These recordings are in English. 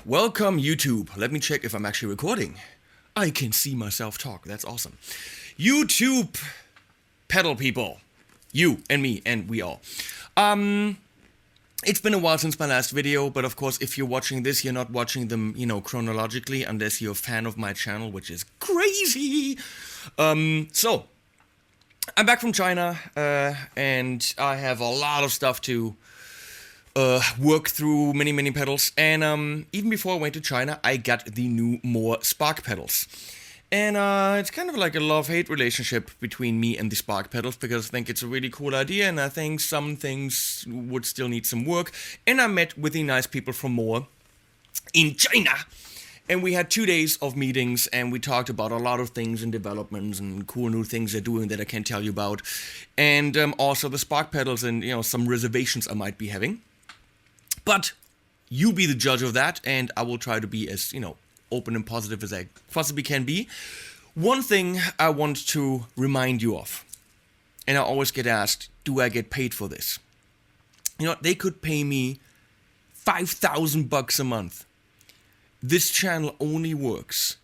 Welcome, YouTube. Let me check if I'm actually recording. I can see myself talk. That's awesome. YouTube pedal people. You and me and we all. It's been a while since my last video, but of course, if you're watching this, you're not watching them, chronologically, unless you're a fan of my channel, which is crazy. So, I'm back from China, and I have a lot of stuff to worked through many pedals, and even before I went to China, I got the new Mooer Spark pedals. And it's kind of like a love-hate relationship between me and the Spark pedals, because I think it's a really cool idea, and I think some things would still need some work. And I met with the nice people from Mooer in China, and we had 2 days of meetings, and we talked about a lot of things and developments and cool new things they're doing that I can't tell you about, and also the Spark pedals and some reservations I might be having. But you be the judge of that, and I will try to be as open and positive as I possibly can be. One thing I want to remind you of, and I always get asked, do I get paid for this? They could pay me $5,000 a month. This channel only works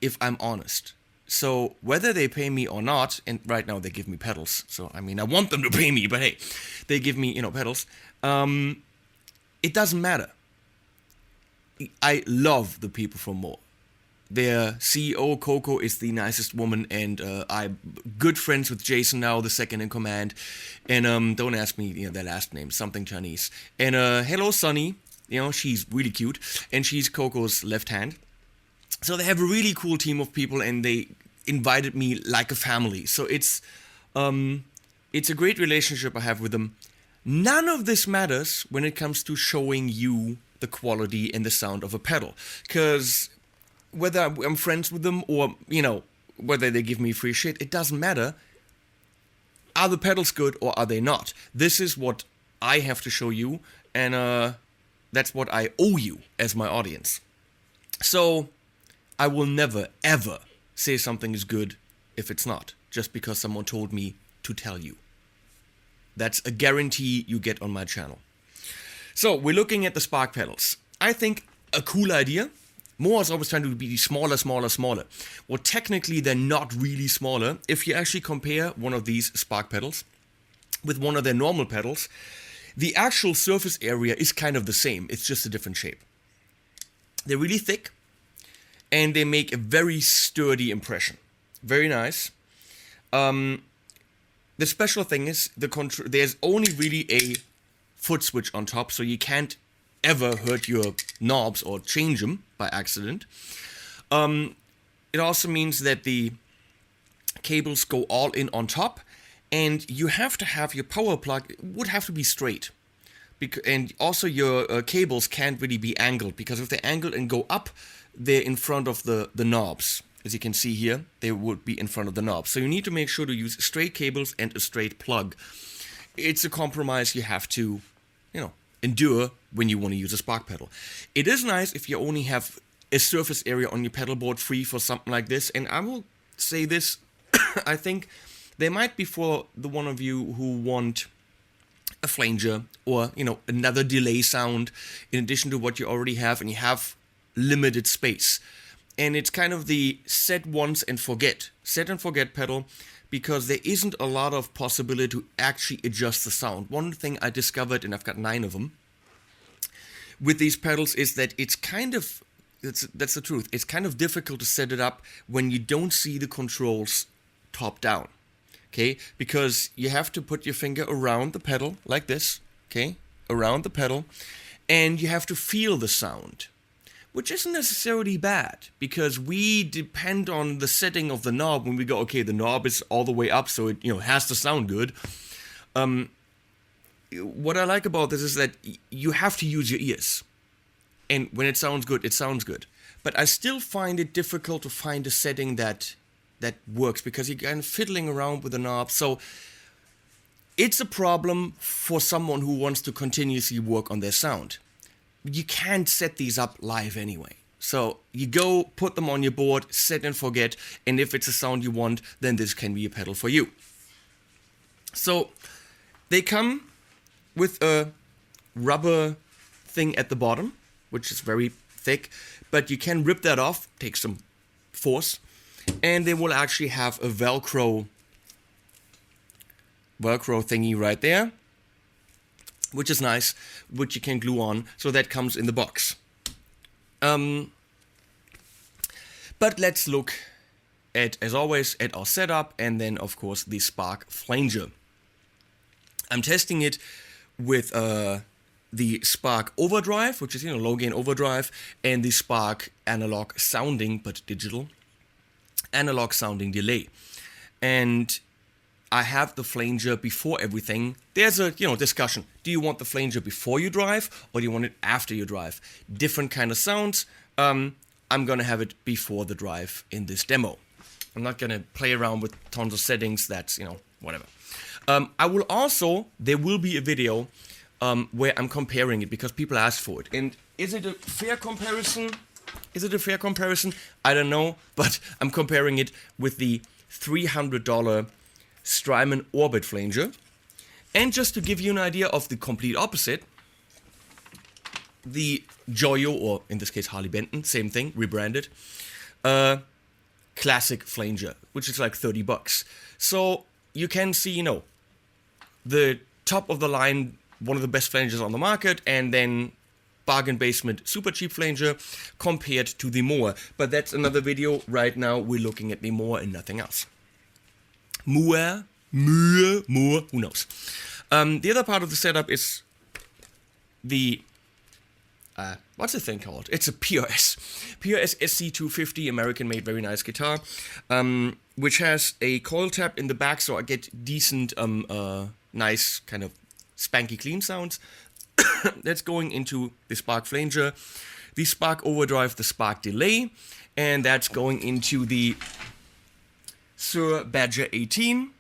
if I'm honest. So whether they pay me or not, and right now they give me pedals, so I want them to pay me, but hey, they give me, pedals, it doesn't matter. I love the people from Mooer. Their CEO, Coco, is the nicest woman, and I'm good friends with Jason now, the second in command. And don't ask me their last name, something Chinese. And hello, Sunny. She's really cute, and she's Coco's left hand. So they have a really cool team of people, and they invited me like a family. So it's a great relationship I have with them. None of this matters when it comes to showing you the quality and the sound of a pedal, because whether I'm friends with them or whether they give me free shit, it doesn't matter. Are the pedals good or are they not? This is what I have to show you, and that's what I owe you as my audience. So I will never ever say something is good if it's not, just because someone told me to tell you. That's a guarantee you get on my channel. So, we're looking at the Spark pedals. I think a cool idea. Mooer is always trying to be smaller. Well, technically, they're not really smaller. If you actually compare one of these Spark pedals with one of their normal pedals, the actual surface area is kind of the same. It's just a different shape. They're really thick, and they make a very sturdy impression. Very nice. The special thing is, there's only really a foot switch on top, so you can't ever hurt your knobs or change them by accident. It also means that the cables go all in on top, and you have to have your power plug, it would have to be straight. And also your cables can't really be angled, because if they're angled and go up, they're in front of the knobs. As you can see here, they would be in front of the knobs. So you need to make sure to use straight cables and a straight plug. It's a compromise you have to endure when you want to use a Spark pedal. It is nice if you only have a surface area on your pedal board free for something like this, and I will say this, I think they might be for the one of you who want a flanger or, another delay sound in addition to what you already have, and you have limited space. And it's kind of the set once and forget pedal, because there isn't a lot of possibility to actually adjust the sound. One thing I discovered, and I've got 9 of them, with these pedals is that that's the truth. It's kind of difficult to set it up when you don't see the controls top down, okay? Because you have to put your finger around the pedal like this, okay? Around the pedal, and you have to feel the sound, which isn't necessarily bad, because we depend on the setting of the knob when we go, okay, the knob is all the way up, so it has to sound good. What I like about this is that you have to use your ears, and when it sounds good, it sounds good. But I still find it difficult to find a setting that works, because you're kind of fiddling around with the knob. So it's a problem for someone who wants to continuously work on their sound. You can't set these up live anyway. So you go, put them on your board, set and forget, and if it's a sound you want, then this can be a pedal for you. So they come with a rubber thing at the bottom, which is very thick, but you can rip that off, take some force, and they will actually have a Velcro thingy right there, which is nice, which you can glue on, so that comes in the box. But let's look at, as always, at our setup, and then of course the Spark Flanger. I'm testing it with the the Spark Overdrive, which is, low gain overdrive, and the Spark analog sounding, but digital, analog sounding delay. And I have the flanger before everything. There's a, discussion. Do you want the flanger before you drive, or do you want it after you drive? Different kind of sounds. I'm gonna have it before the drive in this demo. I'm not gonna play around with tons of settings. That's, whatever. There will be a video where I'm comparing it because people asked for it. And is it a fair comparison? I don't know, but I'm comparing it with the $300 Strymon Orbit Flanger. And just to give you an idea of the complete opposite, the Joyo, or in this case Harley Benton, same thing, rebranded, classic flanger, which is like $30. So you can see, the top of the line, one of the best flangers on the market, and then bargain basement super cheap flanger compared to the Mooer. But that's another video. Right now we're looking at the Mooer and nothing else. Mooer, who knows? The other part of the setup is the what's the thing called? It's a PRS SC250, American-made, very nice guitar, which has a coil tap in the back, so I get decent, nice kind of spanky clean sounds. That's going into the Spark Flanger, the Spark Overdrive, the Spark Delay, and that's going into the Sir Badger 18,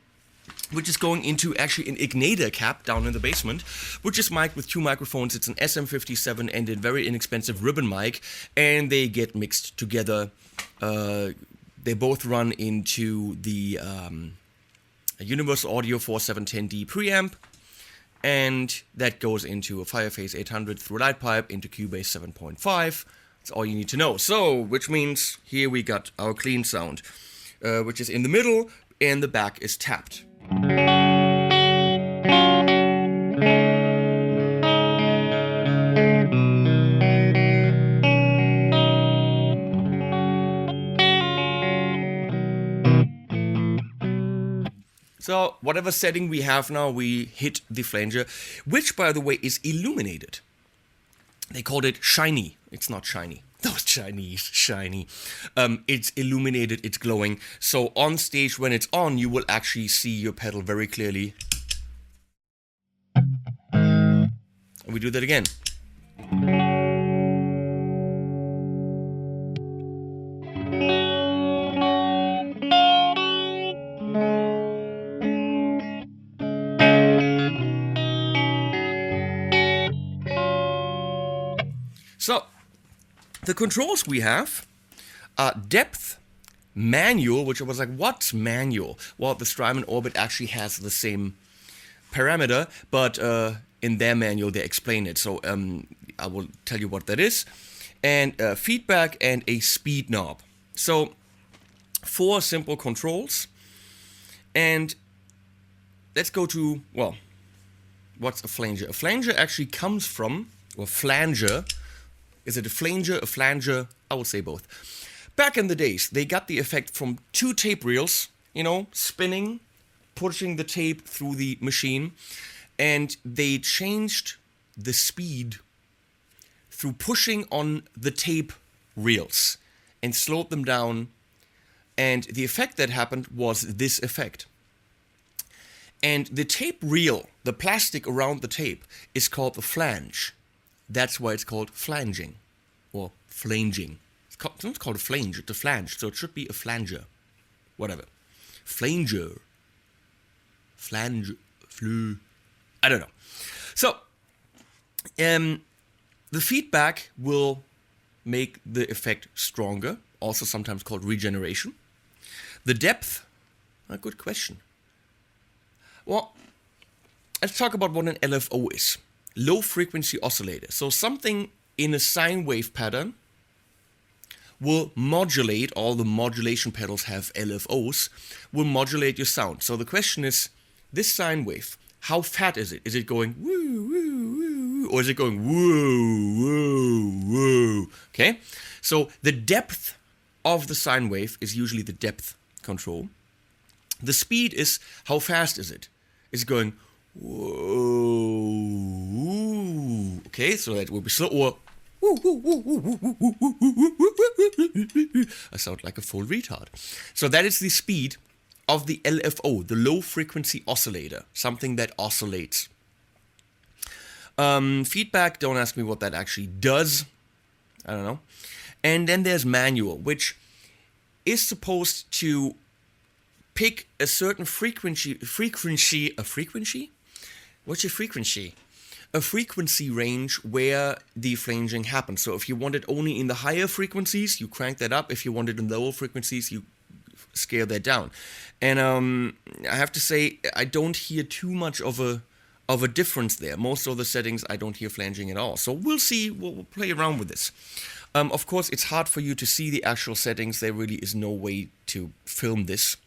which is going into actually an Ignator cap down in the basement, which is mic'd with two microphones. It's an SM57 and a very inexpensive ribbon mic, and they get mixed together. They both run into the Universal Audio 4710D preamp, and that goes into a Fireface 800 through a light pipe into Cubase 7.5. That's all you need to know. So, which means here we got our clean sound, which is in the middle, and the back is tapped. So, whatever setting we have now, we hit the flanger, which, by the way, is illuminated. They called it shiny. It's not shiny. Those Chinese, shiny. It's illuminated, it's glowing. So, on stage, when it's on, you will actually see your pedal very clearly. And we do that again. So, the controls we have are depth, manual, which I was like, what's manual? Well, the Strymon Orbit actually has the same parameter, but in their manual they explain it. So I will tell you what that is. And feedback and a speed knob. So 4 simple controls. And let's go to, well, what's a flanger? A flanger actually comes from, or flanger. Is it a flanger, a flanger? I will say both. Back in the days, they got the effect from 2 tape reels, spinning, pushing the tape through the machine, and they changed the speed through pushing on the tape reels and slowed them down, and the effect that happened was this effect. And the tape reel, the plastic around the tape, is called the flange. That's why it's called flanging, or flanging. It's not called a flange, it's a flange, so it should be a flanger. Whatever. Flanger. Flange. I don't know. So, the feedback will make the effect stronger, also sometimes called regeneration. The depth, a good question. Well, let's talk about what an LFO is. Low frequency oscillator. So something in a sine wave pattern will modulate, all the modulation pedals have LFOs, will modulate your sound. So the question is, this sine wave, how fat is it? Is it going woo, woo, woo, or is it going woo, woo, woo? Okay? So the depth of the sine wave is usually the depth control. The speed is, how fast is it? Is it going whoa, okay? So that will be slow, or I sound like a full retard. So that is the speed of the LFO, the low frequency oscillator, something that oscillates. Feedback, don't ask me what that actually does. I don't know. And then there's manual, which is supposed to pick a certain frequency? What's your frequency? A frequency range where the flanging happens. So if you want it only in the higher frequencies, you crank that up. If you want it in the lower frequencies, you scale that down. And I have to say, I don't hear too much of a difference there. Most of the settings, I don't hear flanging at all. So we'll see. We'll play around with this. Of course, it's hard for you to see the actual settings. There really is no way to film this.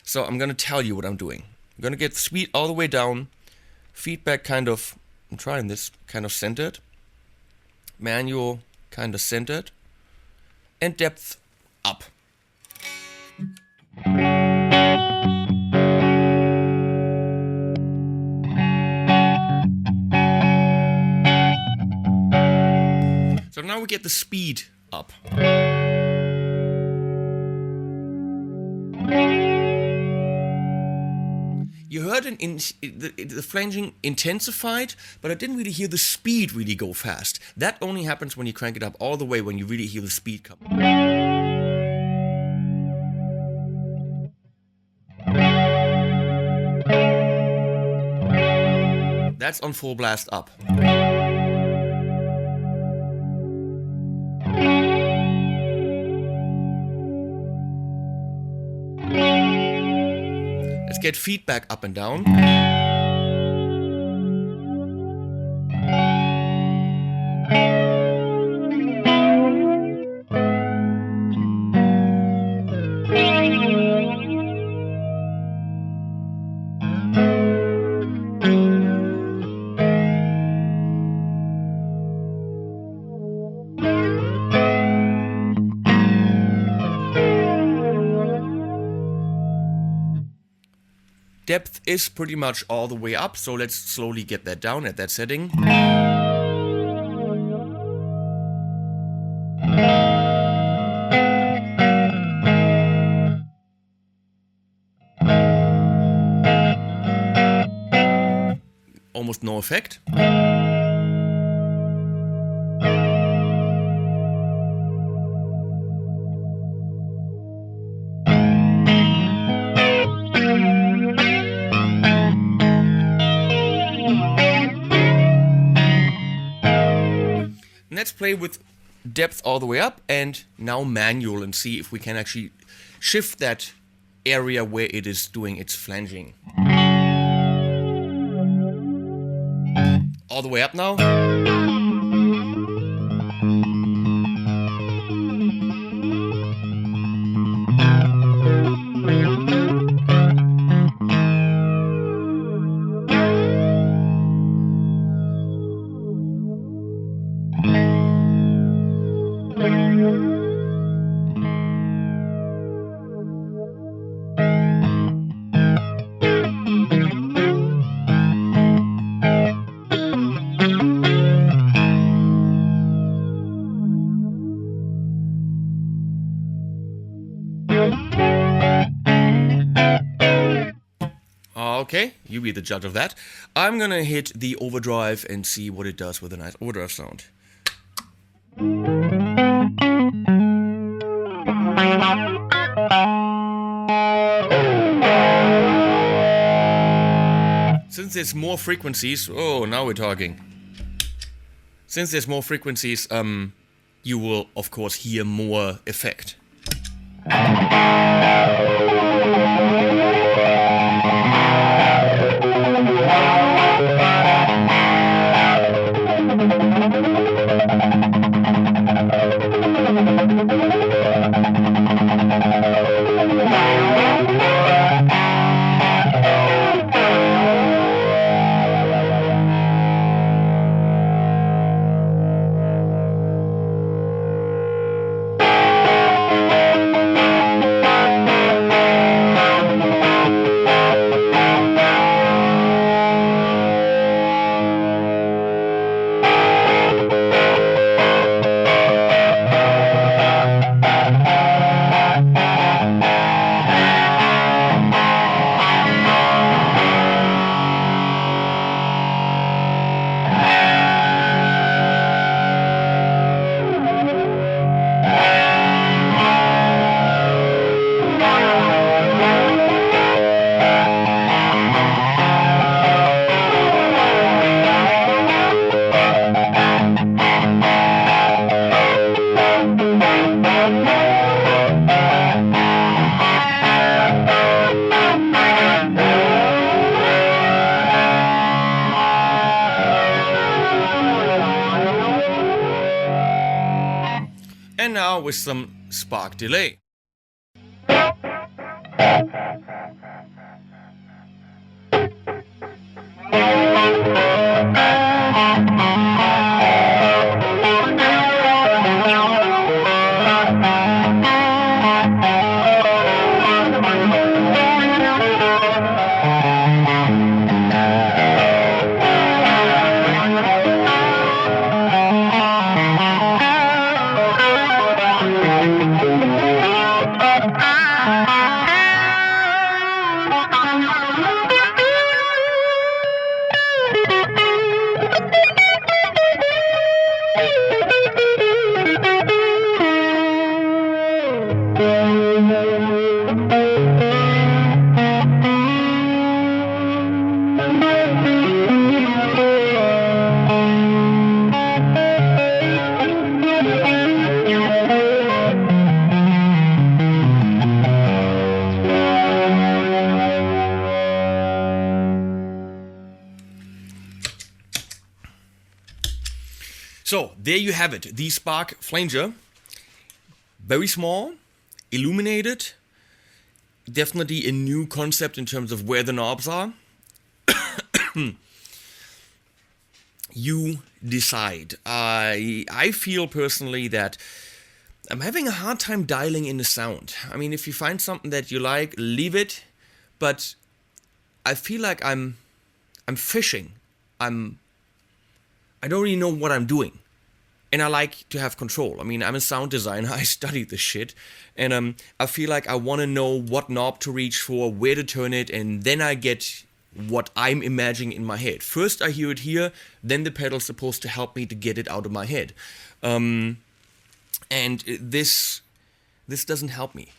So I'm going to tell you what I'm doing. I'm going to get sweet all the way down. Feedback kind of, I'm trying this, kind of centered. Manual kind of centered. And depth up. So now we get the speed up. You heard the flanging intensified, but I didn't really hear the speed really go fast. That only happens when you crank it up all the way, when you really hear the speed come. That's on full blast up. Let's get feedback up and down. Depth is pretty much all the way up, so let's slowly get that down at that setting. Almost no effect. Let's play with depth all the way up and now manual and see if we can actually shift that area where it is doing its flanging. All the way up now. Okay, you be the judge of that. I'm gonna hit the overdrive and see what it does with a nice overdrive sound. Since there's more frequencies, oh, now we're talking. Since there's more frequencies, you will of course hear more effect. with some spark delay. So there you have it, the Spark Flanger. Very small, illuminated, definitely a new concept in terms of where the knobs are. You decide. I feel personally that I'm having a hard time dialing in the sound. I mean, if you find something that you like, leave it. But I feel like I'm fishing. I don't really know what I'm doing. And I like to have control. I mean, I'm a sound designer. I studied this shit. And I feel like I want to know what knob to reach for, where to turn it, and then I get what I'm imagining in my head. First I hear it here, then the pedal's supposed to help me to get it out of my head. And this doesn't help me.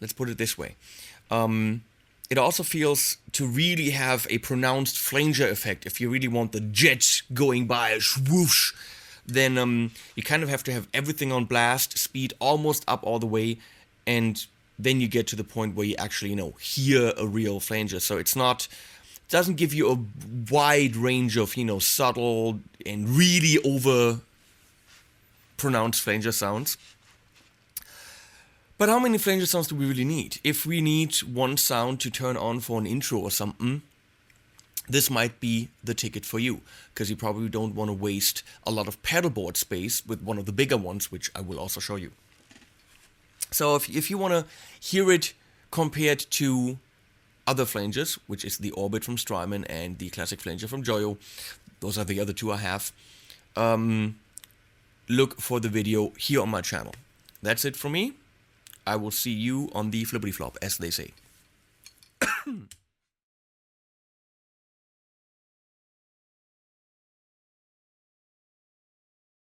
Let's put it this way. It also feels to really have a pronounced flanger effect. If you really want the jet going by, swoosh, then you kind of have to have everything on blast, speed almost up all the way, and then you get to the point where you actually, hear a real flanger. So it doesn't give you a wide range of, subtle and really over pronounced flanger sounds. But how many flanger sounds do we really need? If we need one sound to turn on for an intro or something, this might be the ticket for you, because you probably don't want to waste a lot of pedalboard space with one of the bigger ones, which I will also show you. So if you want to hear it compared to other flangers, which is the Orbit from Strymon and the classic flanger from Joyo, those are the other two I have, look for the video here on my channel. That's it from me. I will see you on the flippity flop, as they say.